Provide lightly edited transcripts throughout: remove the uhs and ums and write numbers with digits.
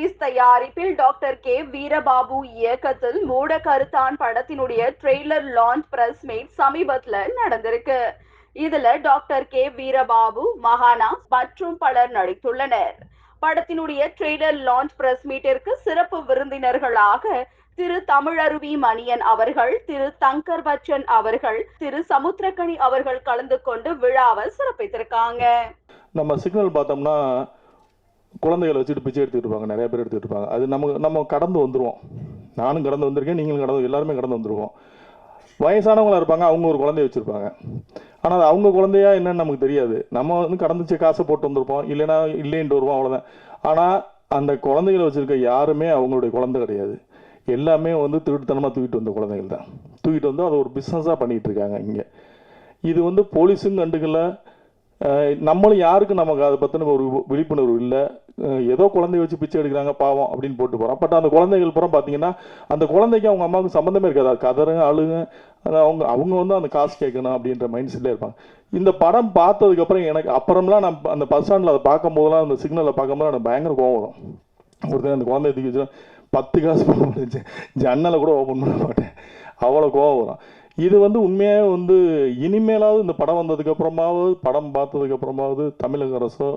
அசீஸ் தயாரிப்பில் doctor K Veerababu இயக்கத்தில் மூட கருத்தான் படத்தினுடைய ட்ரெய்லர் லான்ச் பிரஸ் மீட் சமீபத்துல நடந்திருக்கு. இதுல டாக்டர் கே வீரபாபு, மகானா மற்றும் பலர் நடித்துள்ளனர். படத்தினுடைய ட்ரெய்லர் லான்ச் பிரஸ் மீட்டிற்கு சிறப்பு விருந்தினர்களாக திரு தமிழருவி மணியன் அவர்கள், திரு தங்கர் பச்சன் அவர்கள், திரு சமுத்திரக்கனி அவர்கள் கலந்து கொண்டு விழாவை சிறப்பித்திருக்காங்க. நம்ம சிக்னல் பார்த்தோம்னா குழந்தைகளை வச்சுட்டு பிச்சை எடுத்துகிட்டு இருப்பாங்க, நிறைய பேர் எடுத்துகிட்டு இருப்பாங்க. அது நம்ம கடந்து வந்துடுவோம். நானும் கடந்து வந்திருக்கேன், நீங்களும் எல்லாருமே கடந்து வந்துருவோம். வயசானவங்களாக இருப்பாங்க, அவங்க ஒரு குழந்தைய வச்சுருப்பாங்க. ஆனால் அது அவங்க குழந்தையா என்னன்னு நமக்கு தெரியாது. நம்ம வந்து கடந்துச்சு காசை போட்டு வந்திருப்போம், இல்லைன்னா இல்லைன்ட்டு வருவோம், அவ்வளோதான். ஆனால் அந்த குழந்தைகளை வச்சுருக்க யாருமே அவங்களுடைய குழந்தை கிடையாது. எல்லாமே வந்து திருட்டுத்தனமாக தூக்கிட்டு வந்த குழந்தைகள் தான். தூக்கிட்டு வந்து அதை ஒரு பிஸ்னஸாக பண்ணிகிட்டு இருக்காங்க இங்கே. இது வந்து போலீஸும் கண்டுக்கல, நம்மளும் யாருக்கு நமக்கு அதை பற்றின ஒரு விழிப்புணர்வு இல்லை. ஏதோ குழந்தைய வச்சு பிச்சை எடுக்கிறாங்க பாவம் அப்படின்னு போட்டு போகிறோம். பட் அந்த குழந்தைகள் புறம் பார்த்தீங்கன்னா அந்த குழந்தைக்கு அவங்க அம்மாவுக்கு சம்மந்தமே இருக்காது. அது கதறுங்க, அழுங்க, அவங்க வந்து அந்த காசு கேட்கணும் அப்படின்ற மைண்ட் செட்டில் இருப்பாங்க. இந்த படம் பார்த்ததுக்கப்புறம் எனக்கு அப்புறம்லாம் நான் அந்த பஸ் ஸ்டாண்டில் அதை பார்க்கும் போதெல்லாம், அந்த சிக்னலில் பார்க்கும்போது எனக்கு பயங்கர கோவம் வரும். ஒருத்தர் அந்த குழந்தைய தூக்கி வச்சு 10 காசு போட முடிஞ்சு ஜன்னலை கூட ஓப்பன் பண்ண மாட்டேன், அவ்வளோ கோவம் வரும். இது வந்து உண்மையாக வந்து இனிமேலாவது இந்த படம் வந்ததுக்கப்புறமாவது, படம் பார்த்ததுக்கப்புறமாவது தமிழக அரசோ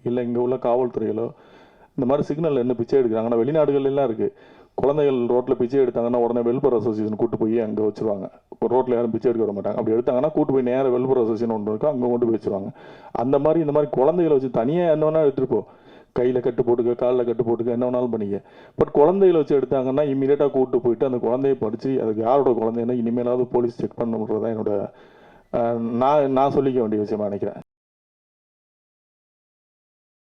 இல்லை இங்கே உள்ள காவல்துறைகளோ இந்த மாதிரி சிக்னலில் என்ன பிச்சை எடுக்கிறாங்கன்னா, வெளிநாடுகள்லாம் இருக்குது. குழந்தைகள் ரோட்டில் பிச்சை எடுத்தாங்கன்னா உடனே வெல்ஃபேர் அசோசியேஷன் கூட்டு போய் அங்கே வச்சுருவாங்க. ரோட்டில் யாரும் பிச்சை எடுக்க வர மாட்டாங்க. அப்படி எடுத்தாங்கன்னா கூட்டு போய் நேராக வெல்ஃபேர் அசோசியேஷன் ஒன்று இருக்கும், அங்கே கொண்டு போய் வச்சுருவாங்க. அந்த மாதிரி இந்த மாதிரி குழந்தைகளை வச்சு தனியாக என்ன வேணால் எடுத்துகிட்டு போ, கையில் கட்டு போட்டுக்க, காலில் கட்டு போட்டுக்க, என்ன வேணாலும் பண்ணிக்க. பட் குழந்தைகளை வச்சு எடுத்தாங்கன்னா இம்மீடியட்டாக கூப்பிட்டு போயிட்டு அந்த குழந்தைய படித்து அதுக்கு யாரோட குழந்தைன்னா இனிமேலாவது போலீஸ் செக் பண்ணுறது தான் என்னோட நான் சொல்லிக்க வேண்டிய விஷயமா நினைக்கிறேன்.